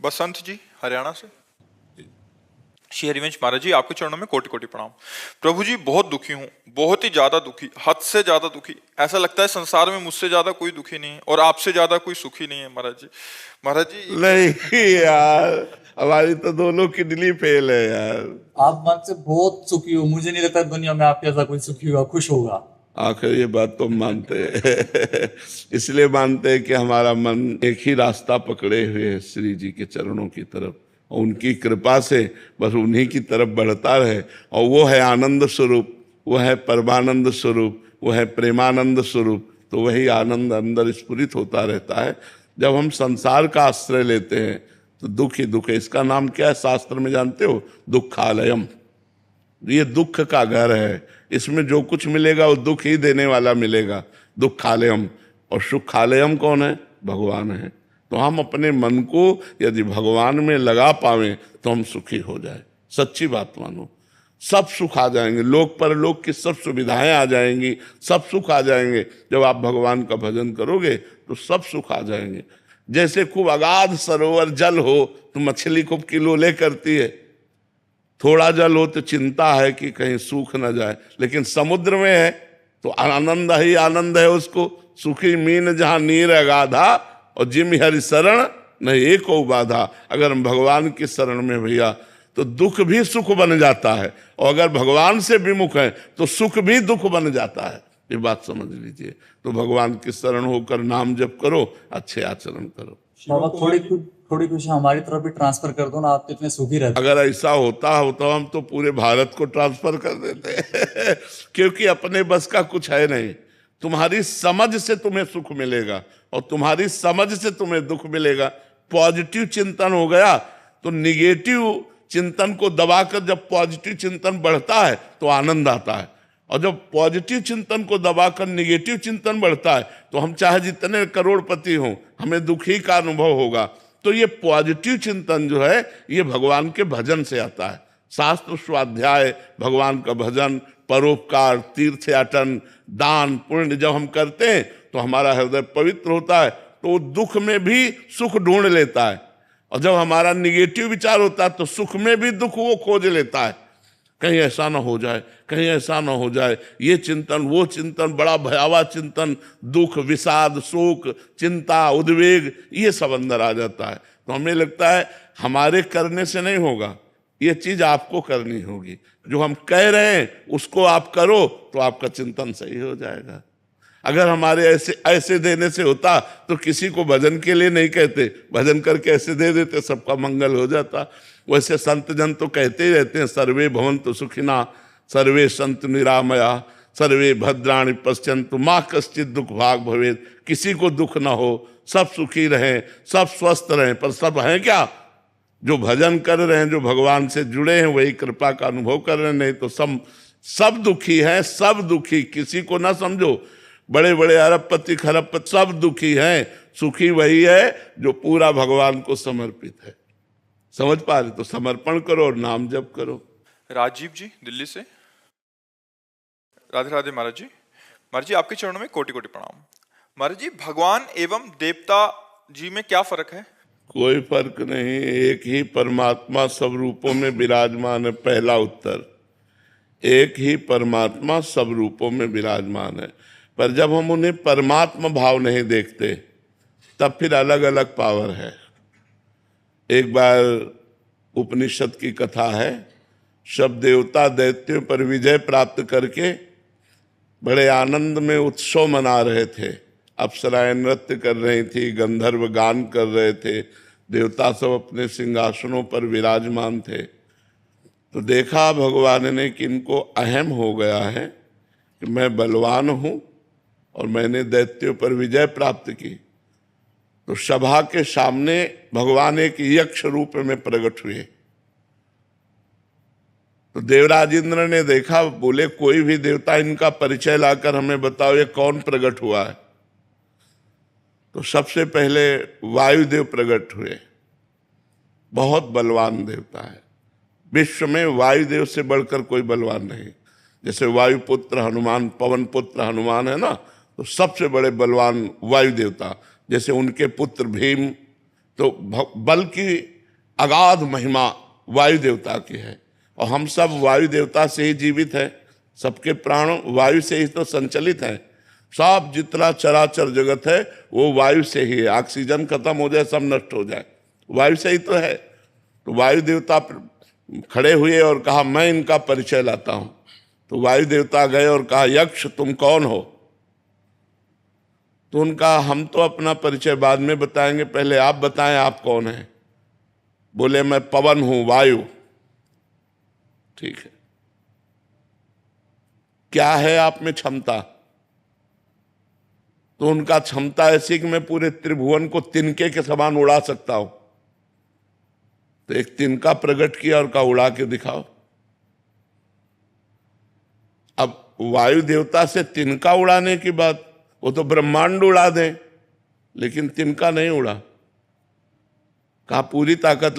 बसंत जी हरियाणा से। श्री हरिवंश महाराज जी, आपके चरणों में कोटि कोटि प्रणाम। प्रभु जी, बहुत दुखी हूँ, बहुत ही ज्यादा दुखी, हद से ज्यादा दुखी। ऐसा लगता है संसार में मुझसे ज्यादा कोई दुखी नहीं है और आपसे ज्यादा कोई सुखी नहीं है महाराज जी। महाराज जी नहीं यार, हमारी तो दोनों किडनी फेल है यार। आप मन से बहुत सुखी हो, मुझे नहीं लगता दुनिया में आपके जैसा कोई सुखी होगा, खुश होगा। आखिर ये बात तो मानते हैं इसलिए मानते हैं कि हमारा मन एक ही रास्ता पकड़े हुए है, श्री जी के चरणों की तरफ, और उनकी कृपा से बस उन्हीं की तरफ बढ़ता रहे। और वो है आनंद स्वरूप, वो है परमानंद स्वरूप, वो है प्रेमानंद स्वरूप। तो वही आनंद अंदर स्फुरित होता रहता है। जब हम संसार का आश्रय लेते हैं तो दुख ही दुख है। इसका नाम क्या है शास्त्र में जानते हो? दुखालयम। ये दुख का घर है, इसमें जो कुछ मिलेगा वो दुख ही देने वाला मिलेगा, दुखालयम। और सुखालयम कौन है? भगवान है। तो हम अपने मन को यदि भगवान में लगा पावें तो हम सुखी हो जाए। सच्ची बात मानो, सब सुख आ जाएंगे, लोक परलोक की सब सुविधाएं आ जाएंगी, सब सुख आ जाएंगे। जब आप भगवान का भजन करोगे तो सब सुख आ जाएंगे। जैसे खूब अगाध सरोवर जल हो तो मछली खूब किलोले करती है, थोड़ा जल हो तो चिंता है कि कहीं सूख न जाए। लेकिन समुद्र में है तो आनंद ही आनंद है उसको। सुखी मीन जहां नीर अगाधा और जिम हरि शरण नहीं एको बाधा। अगर हम भगवान की शरण में भैया तो दुख भी सुख बन जाता है, और अगर भगवान से विमुख है तो सुख भी दुख बन जाता है। ये बात समझ लीजिए। तो भगवान की शरण होकर नाम जप करो, अच्छे आचरण करो। बाबा थोड़ी खुशी हमारी तरफ भी ट्रांसफर कर दो ना, आप तो इतने सुखी रहते। अगर ऐसा होता हो तो हम तो पूरे भारत को ट्रांसफर कर देते क्योंकि अपने बस का कुछ है नहीं। तुम्हारी समझ से तुम्हें सुख मिलेगा और तुम्हारी समझ से तुम्हें दुख मिलेगा। पॉजिटिव चिंतन हो गया तो निगेटिव चिंतन को दबाकर जब पॉजिटिव चिंतन बढ़ता है तो आनंद आता है, और जब पॉजिटिव चिंतन को दबाकर निगेटिव चिंतन बढ़ता है तो हम चाहे जितने करोड़पति हों, हमें दुखी का अनुभव होगा। तो ये पॉजिटिव चिंतन जो है ये भगवान के भजन से आता है। शास्त्र स्वाध्याय, भगवान का भजन, परोपकार, तीर्थयाटन, दान पुण्य जब हम करते हैं तो हमारा हृदय पवित्र होता है, तो दुख में भी सुख ढूंढ लेता है। और जब हमारा निगेटिव विचार होता है तो सुख में भी दुख वो खोज लेता है। कहीं ऐसा ना हो जाए, कहीं ऐसा ना हो जाए, ये चिंतन वो चिंतन, बड़ा भयावह चिंतन, दुख, विषाद, शोक, चिंता, उद्वेग, ये सब अंदर आ जाता है। तो हमें लगता है हमारे करने से नहीं होगा, ये चीज आपको करनी होगी। जो हम कह रहे हैं उसको आप करो तो आपका चिंतन सही हो जाएगा। अगर हमारे ऐसे देने से होता तो किसी को भजन के लिए नहीं कहते, भजन करके ऐसे दे देते, सबका मंगल हो जाता। वैसे संत जन तो कहते ही रहते हैं, सर्वे भवन्तु सुखिना, सर्वे सन्तु निरामया, सर्वे भद्राणि पश्यन्तु, माँ कश्चित् दुख भाग भवेत्। किसी को दुख ना हो, सब सुखी रहें, सब स्वस्थ रहें। पर सब हैं क्या? जो भजन कर रहे हैं, जो भगवान से जुड़े हैं, वही कृपा का अनुभव कर रहे हैं। नहीं तो सब दुखी हैं, सब दुखी। किसी को ना समझो, बड़े बड़े अरबपति खरबपति सब दुखी हैं, सुखी वही है जो पूरा भगवान को समर्पित है। समझ पा रहे? तो समर्पण करो और नाम जप करो। राजीव जी दिल्ली से। राधे राधे महाराज जी। महाराज जी, आपके चरणों में कोटि कोटि प्रणाम। महाराज जी, भगवान एवं देवता जी में क्या फर्क है? कोई फर्क नहीं, एक ही परमात्मा सब रूपों में विराजमान है। पहला उत्तर, एक ही परमात्मा सब रूपों में विराजमान है। पर जब हम उन्हें परमात्मा भाव नहीं देखते तब फिर अलग अलग पावर है। एक बार उपनिषद की कथा है, सब देवता दैत्यों पर विजय प्राप्त करके बड़े आनंद में उत्सव मना रहे थे। अप्सराएं नृत्य कर रही थी, गंधर्व गान कर रहे थे, देवता सब अपने सिंहासनों पर विराजमान थे। तो देखा भगवान ने कि इनको अहम हो गया है कि मैं बलवान हूं और मैंने दैत्यों पर विजय प्राप्त की। तो सभा के सामने भगवान एक यक्ष रूप में प्रकट हुए। तो देवराज इंद्र ने देखा, बोले कोई भी देवता इनका परिचय लाकर हमें बताओ, ये कौन प्रकट हुआ है। तो सबसे पहले वायुदेव प्रकट हुए। बहुत बलवान देवता है, विश्व में वायुदेव से बढ़कर कोई बलवान नहीं। जैसे वायुपुत्र हनुमान, पवन पुत्र हनुमान है ना, तो सबसे बड़े बलवान वायु देवता। जैसे उनके पुत्र भीम, तो बल की अगाध महिमा वायु देवता की है, और हम सब वायु देवता से ही जीवित है। सबके प्राण वायु से ही तो संचलित है। सब जितना चराचर जगत है वो वायु से ही है। ऑक्सीजन खत्म हो जाए, सब नष्ट हो जाए, वायु से ही तो है। तो वायु देवता खड़े हुए और कहा मैं इनका परिचय लाता हूं। तो वायु देवता गए और कहा यक्ष तुम कौन हो? तो उनका हम तो अपना परिचय बाद में बताएंगे, पहले आप बताएं आप कौन हैं। बोले मैं पवन हूं, वायु। ठीक है, क्या है आप में क्षमता? तो उनका क्षमता ऐसी कि मैं पूरे त्रिभुवन को तिनके के समान उड़ा सकता हूं। तो एक तिनका प्रकट किया और कहा उड़ा के दिखाओ। अब वायु देवता से तिनका उड़ाने की बात, वो तो ब्रह्मांड उड़ा दें, लेकिन तिनका नहीं उड़ा। कहा पूरी ताकत